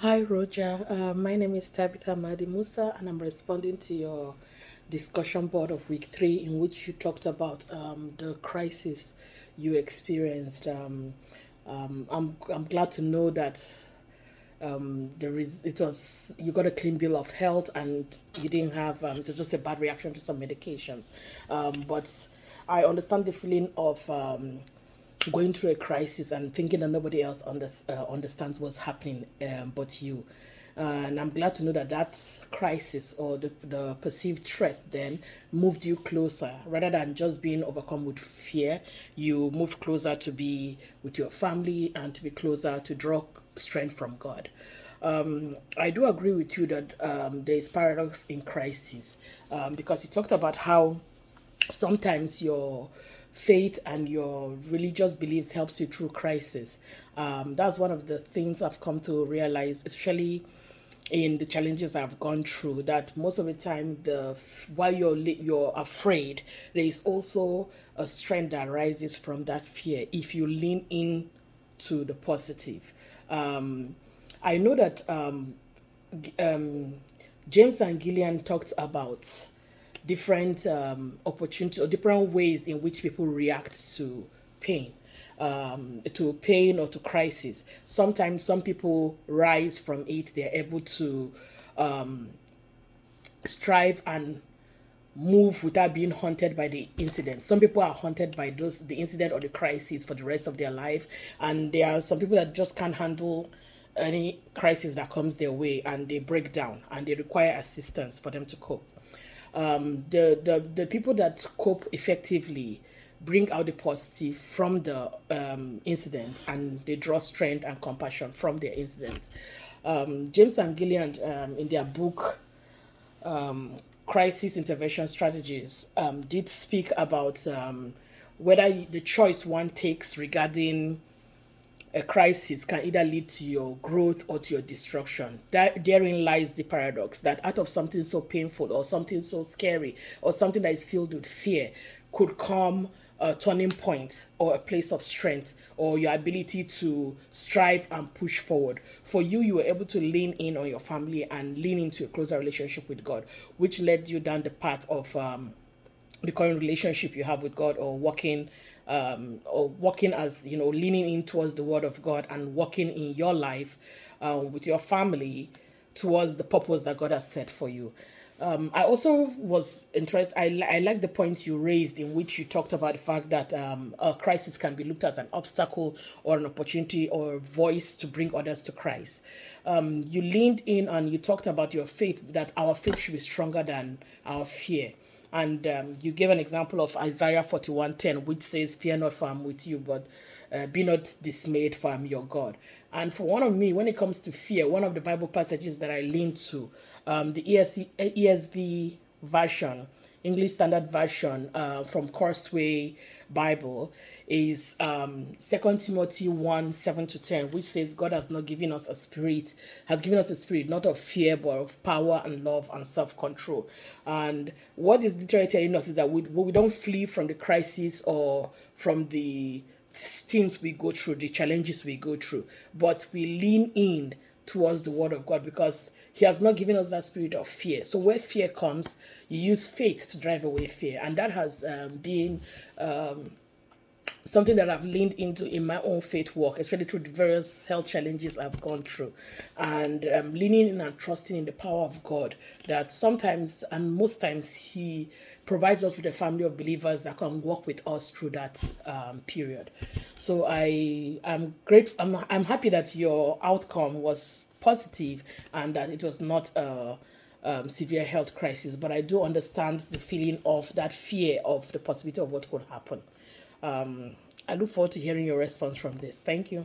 Hi, Roger. My name is Tabithar Musa, and I'm responding to your discussion board of week 3, in which you talked about the crisis you experienced. I'm glad to know that it was you got a clean bill of health and you didn't have it was just a bad reaction to some medications. But I understand the feeling of going through a crisis and thinking that nobody else understands what's happening but you. And I'm glad to know that that crisis or the perceived threat then moved you closer rather than just being overcome with fear. You moved closer to be with your family and to be closer to draw strength from God. I do agree with you that there is paradox in crisis because you talked about how sometimes your faith and your religious beliefs helps you through crisis. That's one of the things I've come to realize, especially in the challenges I've gone through. That most of the time, while you're afraid, there is also a strength that rises from that fear if you lean in to the positive. I know that um, James and Gillian talked about different opportunities or different ways in which people react pain, to pain or to crisis. Sometimes some people rise from it; they're able to strive and move without being haunted by the incident. Some people are haunted by the incident or the crisis for the rest of their life, and there are some people that just can't handle any crisis that comes their way and they break down and they require assistance for them to cope. The people that cope effectively bring out the positive from the incident and they draw strength and compassion from their incidents. James and Gillian, in their book Crisis Intervention Strategies, did speak about whether the choice one takes regarding a crisis can either lead to your growth or to your destruction. Therein lies the paradox that out of something so painful or something so scary or something that is filled with fear could come a turning point or a place of strength or your ability to strive and push forward. For you, you were able to lean in on your family and lean into a closer relationship with God, which led you down the path of the current relationship you have with God, or walking as leaning in towards the Word of God and walking in your life with your family towards the purpose that God has set for you. I also was interested. I like the point you raised in which you talked about the fact that a crisis can be looked as an obstacle or an opportunity or a voice to bring others to Christ. You leaned in and you talked about your faith, that our faith should be stronger than our fear. And you gave an example of Isaiah 41:10, which says, "Fear not, for I'm with you, but be not dismayed, for I'm your God." And for one of me, when it comes to fear, one of the Bible passages that I lean to, the ESV version, English Standard Version from Courseway Bible, is 2 Timothy 1:7-10, which says, God has given us a spirit not of fear, but of power and love and self-control. And what is literally telling us is that we don't flee from the crisis or from the things we go through, the challenges we go through, but we lean in towards the word of God because he has not given us that spirit of fear. So where fear comes, you use faith to drive away fear. And that has been something that I've leaned into in my own faith walk, especially through the various health challenges I've gone through, and leaning in and trusting in the power of God. That sometimes and most times He provides us with a family of believers that can walk with us through that period. So I am great. I'm happy that your outcome was positive and that it was not a severe health crisis. But I do understand the feeling of that fear of the possibility of what could happen. I look forward to hearing your response from this. Thank you.